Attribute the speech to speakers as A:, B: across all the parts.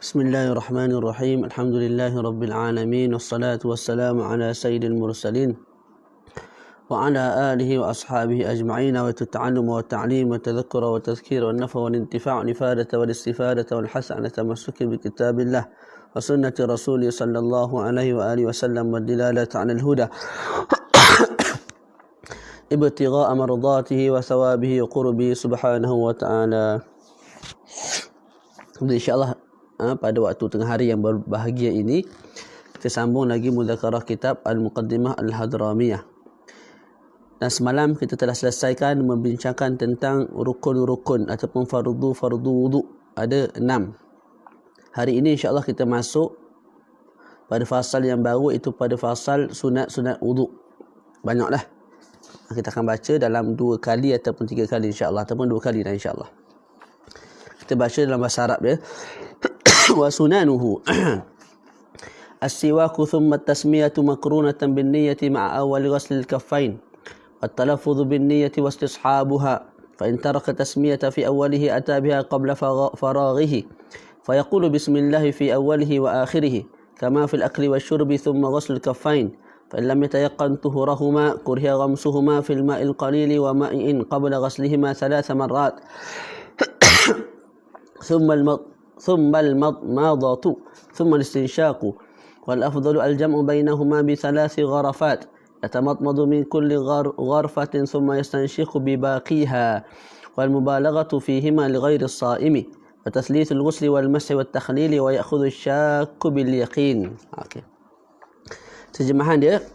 A: Bismillahirrahmanirrahim. Alhamdulillahi rabbil alamin. Wassalatu wassalamu ala sayyidil mursalin wa ala alihi wa ashabihi ajma'in. Wa ta'allum wa ta'lim wa tadhakkura wa tadhkir wa nafa wa intifa' nifadata wa istifadata wal hasanata masuki bi kitabillah wa sunnati rasuli sallallahu alaihi wa alihi wa sallam wa dilalata 'ala al-huda ibtigha'a mardatihi wa thawabihi wa qurbihi subhanahu wa ta'ala. InsyaAllah pada waktu tengah hari yang berbahagia ini kita sambung lagi mudzakarah kitab Al-Muqaddimah Al-Hadramiyah. Dan semalam kita telah selesaikan membincangkan tentang rukun-rukun ataupun fardu wudu. Ada 6. Hari ini insya-Allah kita masuk pada fasal yang baru, itu pada fasal sunat-sunat wudu. Banyaklah. Kita akan baca dalam 2 kali ataupun 3 kali insya-Allah, ataupun 2 kali dah insya-Allah. Kita baca dalam bahasa Arab ya. Wa sunanuhu as-siwaku thumma at-tasmiyatu makrunatan bin-niyyati ma'a awwal ghasl al-kaffain wat-talaffuz bin-niyyati wastishabuha fa in taraka tasmiyata fi awwalihi ata biha qabla faraghihi fa yaqulu bismillah fi awwalihi wa akhirih kama fi al-akli wash-shurbi thumma ghasl al-kaffain fa in lam yatayaqqan tuhurahuma kuriha ghamsuhuma fi al-ma'i al-qalili wa ma'in qabla ghaslihima 3 marrat ثم المضمضة ثم الاستنشاق والأفضل الجمع بينهما ب3 غرفات يتمضمض من كل غرفة ثم يستنشق بباقيها والمبالغة فيهما لغير الصائم وتثليث الغسل والمسح والتخليل ويأخذ الشاك باليقين. Okay. Terjemahan dia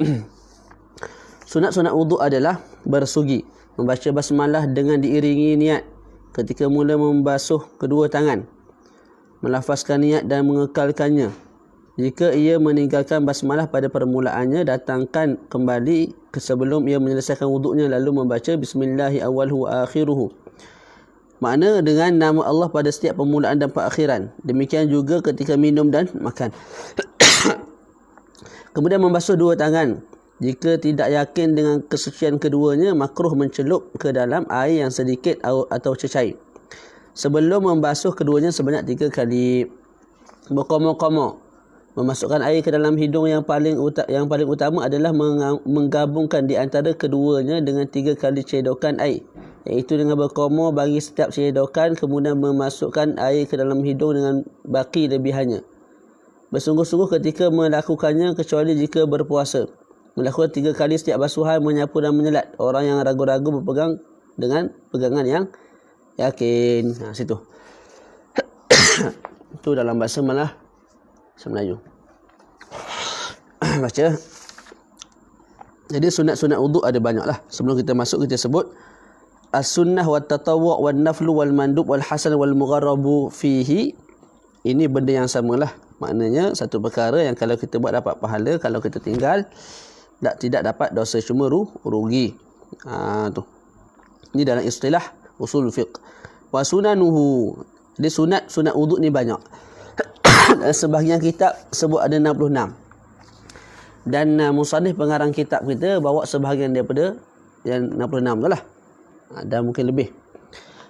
A: sunat-sunat wuduk adalah bersugi, membaca basmalah dengan diiringi niat ketika mula membasuh kedua tangan, melafazkan niat dan mengekalkannya. Jika ia meninggalkan basmalah pada permulaannya, datangkan kembali ke sebelum ia menyelesaikan wuduknya lalu membaca bismillahi awwaluhu wa akhiruhu. Makna dengan nama Allah pada setiap permulaan dan perakhiran. Demikian juga ketika minum dan makan. Kemudian membasuh 2 tangan. Jika tidak yakin dengan kesucian keduanya, makruh mencelup ke dalam air yang sedikit atau cecair. Sebelum membasuh keduanya sebanyak 3 kali. Berkoma-koma, memasukkan air ke dalam hidung yang paling utama adalah menggabungkan di antara keduanya dengan 3 kali cedokan air, iaitu dengan berkoma bagi setiap cedokan, kemudian memasukkan air ke dalam hidung dengan baki lebihannya. Bersungguh-sungguh ketika melakukannya, kecuali jika berpuasa. Melakukan 3 kali setiap basuhan, menyapu dan menyelat. Orang yang ragu-ragu berpegang dengan pegangan yang yakin. Situ. Itu dalam bahasa Melayu. Baca. Jadi sunat-sunat wuduk ada banyaklah. Sebelum kita masuk, kita sebut as-sunnah wat tatawwu' wan naflu wal mandub wal hasan wal mugharrabu fihi. Ini benda yang samalah. Maknanya satu perkara yang kalau kita buat dapat pahala, kalau kita tinggal tidak dapat dosa, cuma rugi. Tu. Ini dalam istilah usul fiqh. Wa sunanuhu. Jadi sunat wuduk ni banyak. Sebahagian kitab sebut ada 66. Dan musannif pengarang kitab kita bawa sebahagian daripada yang 66 tu lah. Dan mungkin lebih.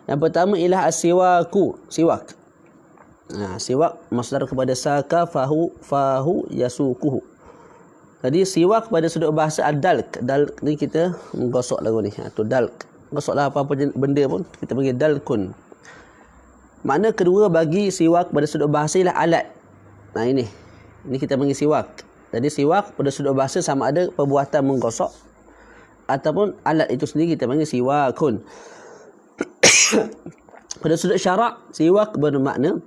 A: Yang pertama ialah as-siwaku. Siwak. Siwak masdar kepada saka fahu yasukuhu. Jadi siwak pada sudut bahasa ad-dalk. Dalk ni kita menggosok lagu ni. Tu dalk. Gosoklah apa-apa benda pun kita panggil dalkun. Makna kedua bagi siwak pada sudut bahasa ialah alat. Ini kita panggil siwak. Jadi siwak pada sudut bahasa sama ada perbuatan menggosok ataupun alat itu sendiri kita panggil siwakun. Pada sudut syarak, siwak bermakna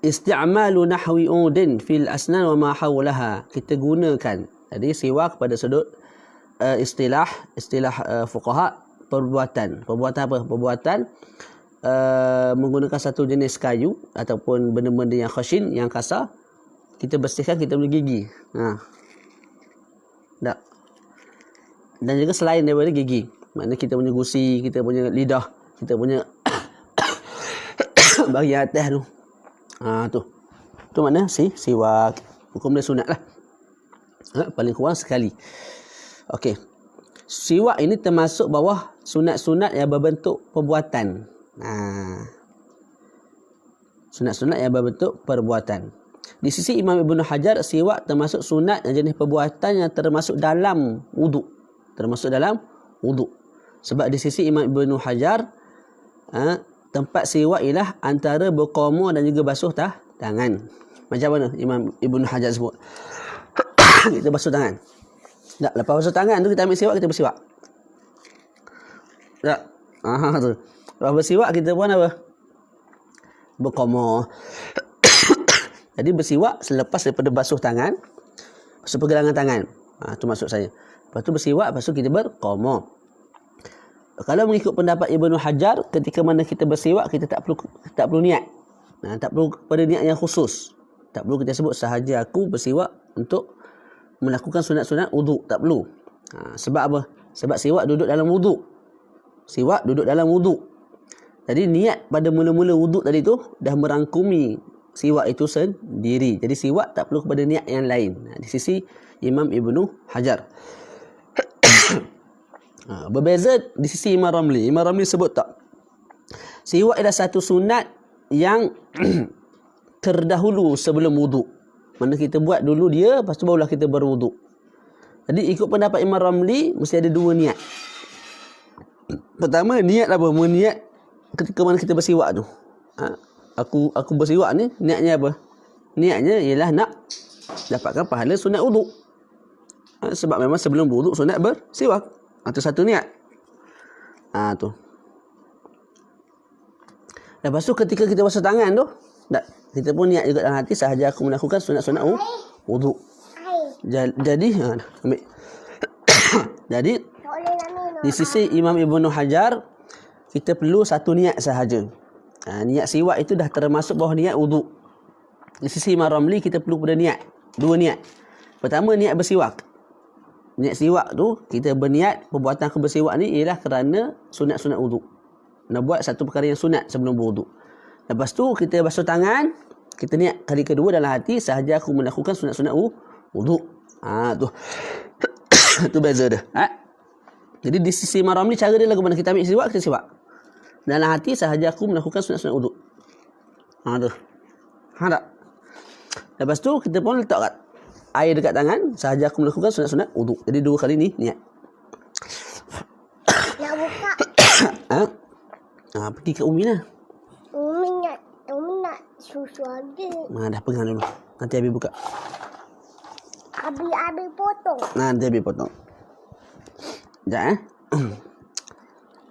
A: isti'malu nahwi udin fil asnan wa ma hawlaha. Kita gunakan. Jadi siwak pada sudut istilah fuqaha, perbuatan apa? Perbuatan menggunakan satu jenis kayu ataupun benda-benda yang khashin, yang kasar, kita bersihkan, kita boleh gigi. Tak. Dan juga selain daripada gigi, maknanya kita punya gusi, kita punya lidah, kita punya bahagian atas tu. Tu makna siwak. Hukum dia sunat lah. Paling kurang sekali. Okey. Siwak ini termasuk bawah sunat-sunat yang berbentuk perbuatan. Sunat-sunat yang berbentuk perbuatan. Di sisi Imam Ibn Hajar, siwak termasuk sunat yang jenis perbuatan yang termasuk dalam wuduk. Termasuk dalam wuduk. Sebab di sisi Imam Ibn Hajar, tempat siwak ialah antara berqoma dan juga basuh tangan. Macam mana Imam Ibn Hajar sebut? Kita basuh tangan. Tak, lepas basuh tangan tu kita ambil siwak, kita bersiwak. Tak. Tu. Lepas bersiwak kita pun apa? Berqoma. Jadi bersiwak selepas daripada basuh tangan, basuh pergelangan tangan. Itu maksud saya. Lepas tu bersiwak, lepas tu kita berqoma. Kalau mengikut pendapat Ibnu Hajar, ketika mana kita bersiwak, kita tak perlu niat. Tak perlu pada niat yang khusus. Tak perlu kita sebut sahaja aku bersiwak untuk melakukan sunat-sunat wuduk. Tak perlu. Sebab apa? Sebab siwak duduk dalam wuduk. Siwak duduk dalam wuduk. Jadi niat pada mula-mula wuduk tadi tu dah merangkumi siwak itu sendiri. Jadi siwak tak perlu kepada niat yang lain. Di sisi Imam Ibnu Hajar. Berbeza di sisi Imam Ramli. Imam Ramli sebut tak? Siwak adalah satu sunat yang terdahulu sebelum wuduk. Mana kita buat dulu dia, lepas tu barulah kita berwuduk. Jadi ikut pendapat Imam Ramli, mesti ada dua niat. Pertama, niat apa? Niat ketika mana kita bersiwak tu. Aku bersiwak ni, niatnya apa? Niatnya ialah nak dapatkan pahala sunat wuduk. Sebab memang sebelum wuduk sunat bersiwak. Itu satu niat. Tu. Lepas tu ketika kita basuh tangan tu, kita pun niat juga dalam hati, sahaja aku melakukan sunat-sunat wuduk. Jadi, ambil. Jadi, di sisi Imam Ibn Hajar, kita perlu satu niat sahaja. Niat siwak itu dah termasuk bawah niat wuduk. Di sisi Imam Ramli, kita perlu pada niat. Dua niat. Pertama, niat bersiwak. Niat siwak tu, kita berniat perbuatan bersiwak ni ialah kerana sunat-sunat wuduk. Nak buat satu perkara yang sunat sebelum berwuduk. Lepas tu, kita basuh tangan. Kita niat kali kedua dalam hati, sahaja aku melakukan sunat-sunat wuduk. Tu. Tu beza dia. Jadi di sisi Imam Ramli, cara dia lagu mana kita ambil siwak, kita siwak. Dalam hati sahaja aku melakukan sunat-sunat wuduk. Tu. Tak? Lepas tu kita pun letak kat air dekat tangan, sahaja aku melakukan sunat-sunat wuduk. Jadi dua kali ni niat.
B: Nak buka.
A: Pergi ke Umi lah.
B: Umi nak susu ada.
A: Dah pegang dulu. Nanti Abi buka.
B: Abi potong.
A: Nanti Abi potong. Sekejap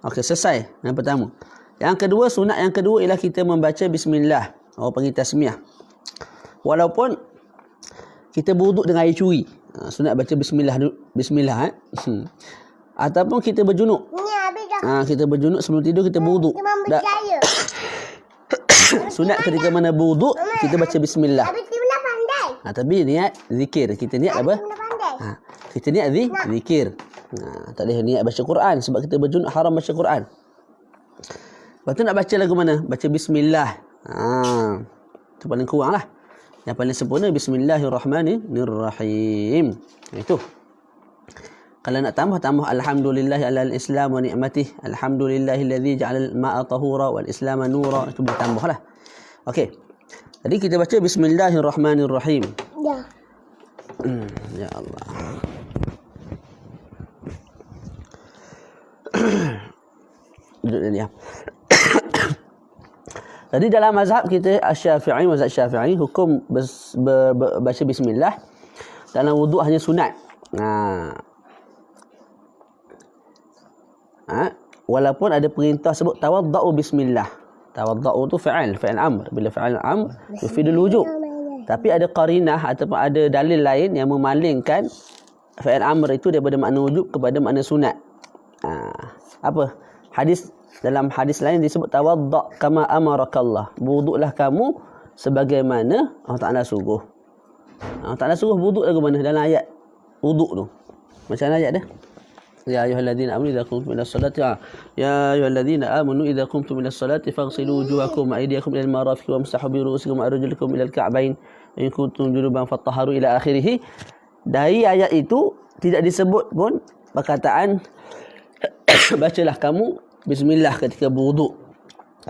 A: Okey, selesai yang pertama. Yang kedua, sunat yang kedua ialah kita membaca bismillah. Orang panggil tasmiah. Walaupun kita berwuduk dengan air curi. Sunat baca bismillah. Ataupun kita berjunuk.
B: Ni Abi dah.
A: Kita berjunuk sebelum tidur, kita berwuduk.
B: Memang berjaya.
A: Sunat ketika mana berwuduk, kita baca bismillah.
B: Abi Timna pandai.
A: Tapi niat zikir. Kita niat apa?
B: Timna pandai.
A: Kita niat zikir. Tak boleh niat baca Quran. Sebab kita berjunuk haram baca Quran. Lepas tu nak baca lagu mana? Baca bismillah. Itu paling kurang lah. Yang paling sempurna bismillahirrahmanirrahim. Itu. Kalau nak tambah alhamdulillahi alal islam wa ni'matih. Alhamdulillahilladzi ja'alal ma'a tahura wal islam nura. Itu boleh tambah lah. Okey. Jadi kita baca bismillahirrahmanirrahim.
B: Ya.
A: Ya Allah. Duduk dia. Jadi dalam mazhab kita Asy-Syafi'i, mazhab Syafi'i, hukum baca bismillah dalam wuduk hanya sunat. Walaupun ada perintah sebut tawaddau bismillah. Tawaddau tu fi'il amr. Bila fi'il amr yufidul wujub. Tapi ada qarinah ataupun ada dalil lain yang memalingkan fi'il amr itu daripada makna wujub kepada makna sunat. Apa? Dalam hadis lain disebut tawadda kama amarakallah. Berwuduklah kamu sebagaimana Allah Taala suruh. Allah Taala suruh wuduk lagu mana dalam ayat wuduk tu. Macam mana ayat dia? Ya ayyuhalladzina amanu idza qumtum ila sholati ya ayyuhalladzina amanu idza qumtum ila sholati faghsilu wujuhakum wa aydiyakum ila al-marafiq wamsahu bi ru'usikum wa arjulakum ila al-ka'bayn in kuntum junuban fatahharu ila akhirih. Dari ayat itu tidak disebut pun perkataan bacalah kamu bismillah ketika berwuduk.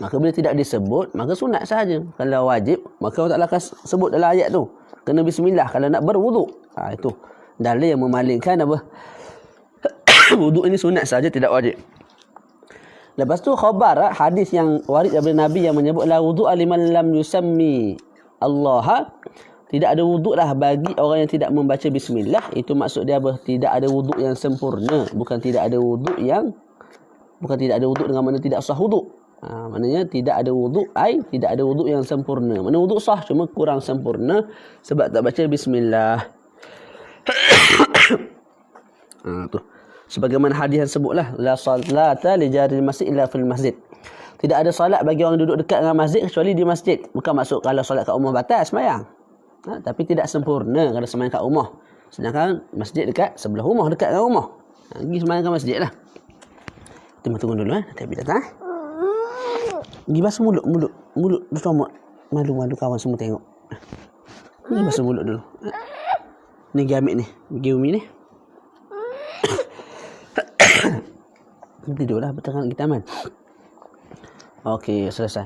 A: Maka bila tidak disebut, maka sunat sahaja. Kalau wajib, maka Allah Ta'ala akan sebut dalam ayat tu. Kena bismillah kalau nak berwuduk. Itu dalil yang memalingkan apa? Wuduk ini sunat sahaja, tidak wajib. Lepas tu khabar, hadis yang warid daripada Nabi yang menyebut la wudu' liman lam yusammi Allah. Tidak ada wuduk lah bagi orang yang tidak membaca bismillah. Itu maksud dia apa? Tidak ada wuduk yang sempurna. Bukan tidak ada wuduk dengan mana tidak sah wuduk. Maknanya tidak ada wuduk, tidak ada wuduk yang sempurna. Mana wuduk sah, cuma kurang sempurna sebab tak baca bismillah. Tu. Sebagaimana hadis yang sebutlah, la salata li jaril masjid illa fil masjid. Tidak ada solat bagi orang duduk dekat dengan masjid kecuali di masjid. Bukan maksud kalau solat kat rumah batal sembahyang. Tapi tidak sempurna kalau sembahyang kat rumah. Sedangkan masjid dekat sebelah rumah, dekat dengan rumah. Pergi sembahyang kat masjid lah. Tunggu dulu nanti habis datang. Pergi basuh mulut dia comot. Malu kawan semua tengok. Pergi basuh mulut dulu. Ni pergi ambil ni. Pergi Umi ni. Tidurlah bertengah kita aman. Okey, selesai.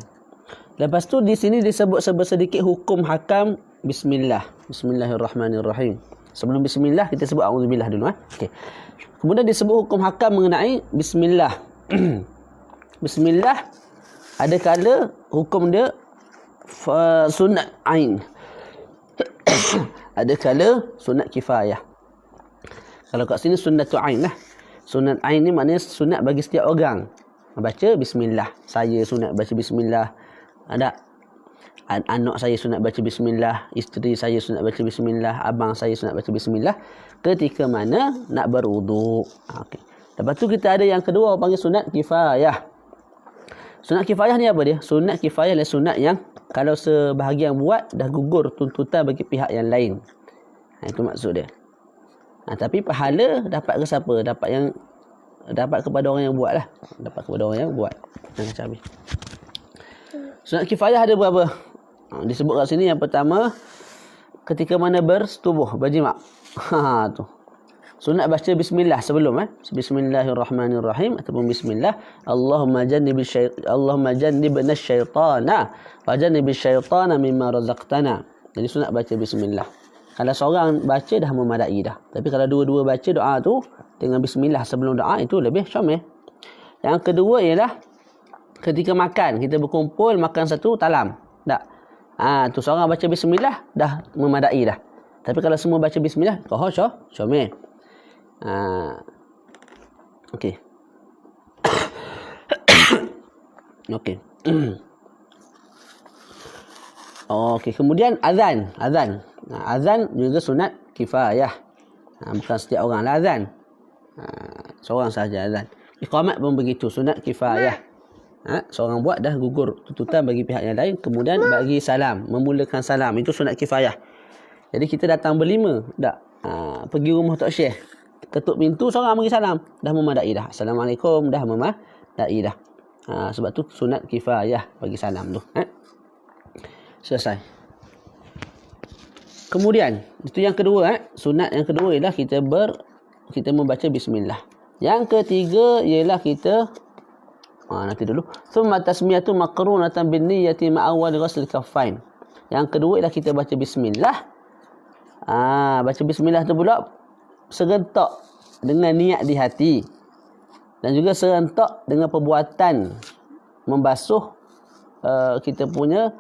A: Lepas tu di sini disebut sedikit hukum hakam bismillah. Bismillahirrahmanirrahim. Sebelum bismillah kita sebut auzubillah dulu. Okey. Kemudian disebut hukum hakam mengenai bismillah. Bismillah ada kala hukum dia sunat ain. Ada kala sunat kifayah. Kalau kat sini sunnatu ain lah. Sunat ain ni maknanya sunat bagi setiap orang. Baca bismillah. Saya sunat baca bismillah. Ada anak saya sunat baca bismillah, isteri saya sunat baca bismillah, abang saya sunat baca bismillah ketika mana nak berwuduk. Okey. Lepas tu kita ada yang kedua orang panggil sunat kifayah. Sunat kifayah ni apa dia? Sunat kifayah adalah sunat yang kalau sebahagian buat dah gugur tuntutan bagi pihak yang lain. Itu maksud dia. Tapi pahala dapat ke siapa? Dapat kepada orang yang buat lah. Dapat kepada orang yang buat. Macam habis. Sunat kifayah ada berapa? Disebut kat sini yang pertama ketika mana bersetubuh, berjimak. Tu. Sunat baca bismillah sebelum Bismillahirrahmanirrahim ataupun bismillah. Allahumma jannibna syaitana wa jannibish syaitana mimma razaqtana. Jadi sunat baca bismillah. Kalau seorang baca dah memadai dah. Tapi kalau dua-dua baca doa tu dengan bismillah sebelum doa itu lebih syamil. Yang kedua ialah ketika makan, kita berkumpul makan satu talam. Tak. Tu seorang baca bismillah dah memadai dah. Tapi kalau semua baca bismillah, syamil. Okey. Okey. Okey, kemudian azan. Azan juga sunat kifayah. Bukan setiap orang lah azan. Seorang sahaja azan. Iqamat pun begitu, sunat kifayah. Seorang buat dah gugur tuntutan bagi pihak yang lain. Kemudian bagi salam, memulakan salam, itu sunat kifayah. Jadi kita datang berlima, tak? Pergi rumah Tok Syekh, ketuk pintu, seorang bagi salam, dah memadai dah. Assalamualaikum, dah memadai dah. Sebab tu sunat kifayah bagi salam tu. Selesai. Kemudian itu yang kedua, sunat yang kedua ialah kita membaca bismillah. Yang ketiga ialah kita nanti dulu. Thumma tasmiyatu maqrunatan bin niyyati ma'awwal ghusl kaffain. Yang kedua ialah kita baca bismillah. Baca bismillah tu pula serentak dengan niat di hati. Dan juga serentak dengan perbuatan membasuh kita punya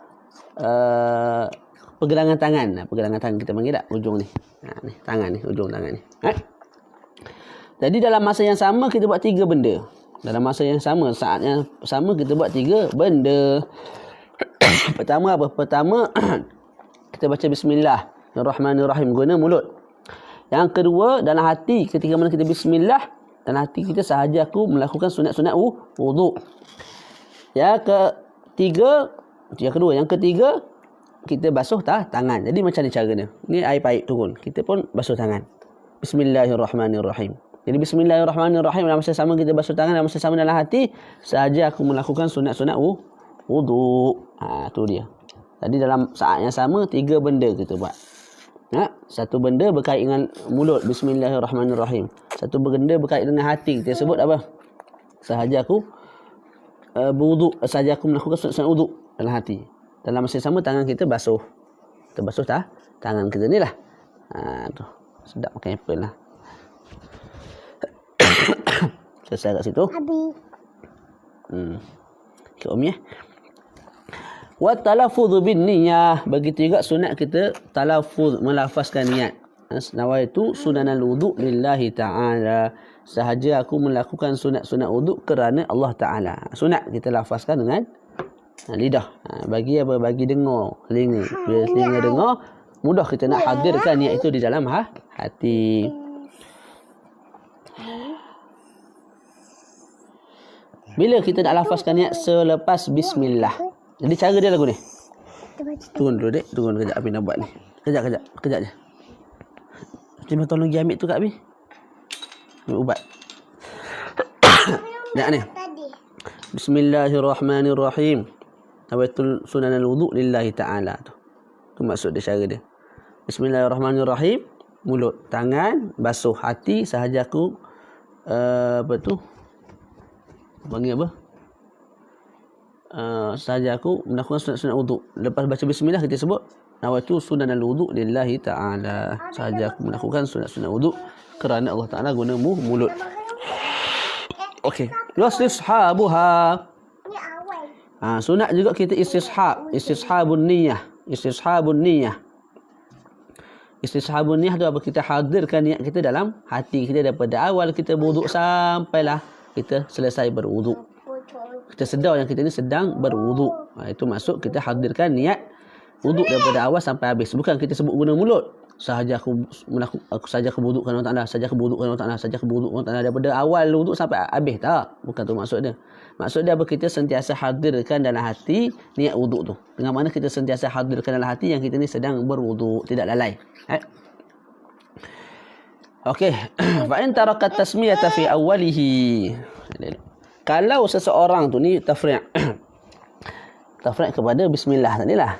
A: pergelangan tangan. Pergelangan tangan kita panggil tak? Ujung ni. Ni tangan ni, ujung tangan ni. Jadi dalam masa yang sama kita buat 3 benda. Dalam masa yang sama, saat yang sama kita buat 3 benda. Pertama apa? Pertama kita baca bismillahirrahmanirrahim guna mulut. Yang kedua, dalam hati ketika mana kita bismillah, dalam hati kita sahaja aku melakukan sunat-sunat wuduk. Yang ketiga kita basuh tangan. Jadi macam ni cara dia. Ni air pahit turun. Kita pun basuh tangan. Bismillahirrahmanirrahim. Jadi bismillahirrahmanirrahim dalam masa sama kita basuh tangan, dalam masa sama dalam hati sahaja aku melakukan sunat-sunat wuduk. Tu dia. Jadi dalam saat yang sama 3 benda kita buat. Satu benda berkait dengan mulut, bismillahirrahmanirrahim. Satu benda berkait dengan hati, kita sebut apa? Sahaja aku berwuduk sahaja aku melakukan sunat wuduk dalam hati. Dalam masa yang sama tangan kita basuh. Kita basuh tangan kita ni lah. Tu. Sedap makan apple lah. Selesai kat situ.
B: Habis.
A: Okay, Umi wa talaffuz bin niyah. Begitu juga sunat kita talaffuz, melafazkan niat. Nawaitu sunanal wudu lillahi ta'ala. Sahaja aku melakukan sunat-sunat wudu kerana Allah Ta'ala. Sunat kita lafazkan dengan lidah. Bagi apa? Bagi dengar telinga. Bila telinga dengar, mudah kita nak hadirkan niat itu di dalam hati. Bila kita nak lafazkan niat selepas bismillah. Jadi cara dia lagu ni. Turun dulu, Dek. Turun kejap. Abi nak buat ni. Kejap je. Cuma tolong pergi ambil tu kat Abi. Ambil ubat. Nak ni. Bismillahirrahmanirrahim. Nawaitul sunanal wudu lillahi ta'ala. Tu maksud dia, cara dia. Bismillahirrahmanirrahim. Mulut, tangan, basuh hati sahaja aku apa tu? Panggil apa? Sahaja aku melakukan sunat-sunat wudu. Lepas baca bismillah kita sebut nawaitu sunanal wudu lillahi ta'ala. Sahaja aku melakukan sunat-sunat wudu kerana Allah Ta'ala guna mulut. Okey. Wastishabuha. Sunat juga kita istishab. Istishabun niyah. Istishabun niyah tu apa? Kita hadirkan niat kita dalam hati kita daripada awal kita berwuduk sampailah kita selesai berwuduk. Kita sedar yang kita ni sedang berwuduk. Itu maksud kita hadirkan niat wuduk daripada awal sampai habis. Bukan kita sebut guna mulut. Sahaja aku berwuduk kerana Allah Ta'ala. Sahaja aku berwuduk kerana Allah Ta'ala. Sahaja aku berwuduk kerana Allah Ta'ala. Daripada awal wuduk sampai habis. Tak. Bukan tu maksud dia. Maksud dia apa? Kita sentiasa hadirkan dalam hati niat wuduk tu. Dengan mana kita sentiasa hadirkan dalam hati yang kita ni sedang berwuduk. Tidak lalai. Okey. Fa'in tarakat tasmiyata fi awalihi. Kalau seseorang tu ni tafri'. Tafri' kepada bismillah tadilah.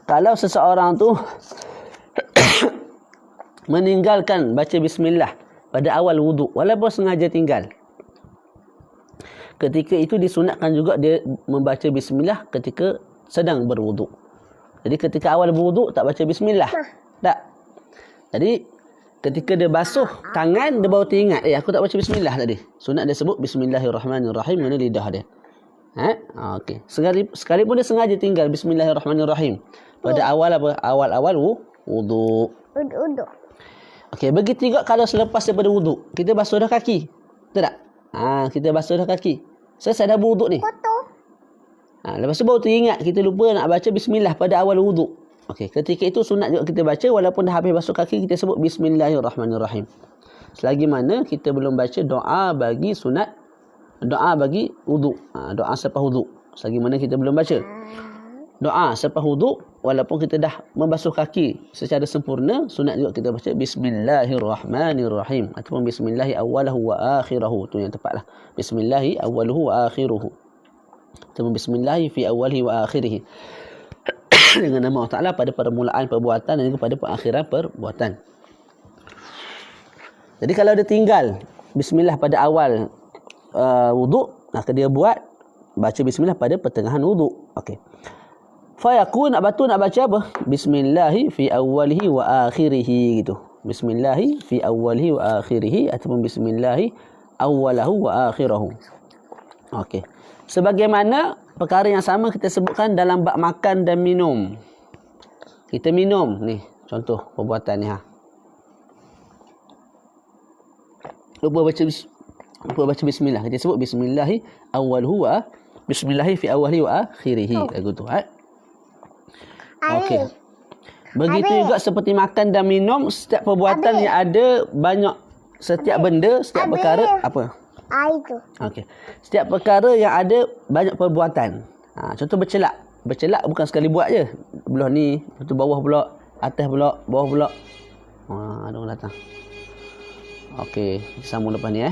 A: Kalau seseorang tu meninggalkan baca bismillah pada awal wuduk walaupun sengaja tinggal, ketika itu disunatkan juga dia membaca bismillah ketika sedang berwuduk. Jadi ketika awal berwuduk tak baca bismillah. Tak. Jadi ketika dia basuh tangan dia baru teringat, aku tak baca bismillah tadi. Sunat dia sebut bismillahirrahmanirrahim dengan lidah dia. Okey. Sekalipun dia sengaja tinggal bismillahirrahmanirrahim pada awal apa? Awal-awal wuduk. Okey, begitu juga kalau selepas daripada wuduk, kita basuh dah kaki. Betul tak? Kita basuh dah kaki. Selesai dah berwuduk ni. Lepas tu baru teringat kita lupa nak baca bismillah pada awal wuduk. Okey, ketika itu sunat juga kita baca walaupun dah habis basuh kaki kita sebut bismillahirrahmanirrahim. Selagi mana kita belum baca doa bagi sunat, doa bagi wuduk. Doa selepas wuduk. Selagi mana kita belum baca doa selepas wuduk walaupun kita dah membasuh kaki secara sempurna, sunat juga kita baca bismillahirrahmanirrahim ataupun bismillahi awwalahu wa akhirahu. Tu yang tepatlah. Bismillahi awwaluhu wa akhiruhu. Ataupun bismillahi fi awwalihi wa akhirih. Dengan nama Allah Ta'ala pada permulaan perbuatan dan juga pada perakhiran perbuatan. Jadi kalau dia tinggal bismillah pada awal wuduk, maka dia baca bismillah pada pertengahan wuduk. Okey. Fayakun nak baca apa? Bismillahi fi awwalihi wa akhirih gitu. Bismillahi fi awwalihi wa akhirih ataupun bismillahi awwalahu wa akhirahu. Okey. Sebagaimana perkara yang sama kita sebutkan dalam bab makan dan minum. Kita minum ni, contoh perbuatan ni Lupa baca bismillah. Kita sebut bismillahi awwaluhu wa bismillahi fi awwalihi wa akhirih. Lagu tu. Okey. Begitu juga seperti makan dan minum, setiap perbuatan yang ada banyak, setiap benda, setiap perkara apa?
B: Itu.
A: Okey. Setiap perkara yang ada banyak perbuatan. Contoh bercelak. Bercelak bukan sekali buat je. Belah ni, lepas tu bawah pula, atas pula, bawah pula. Ada orang datang. Okey, kita sambung lepas ni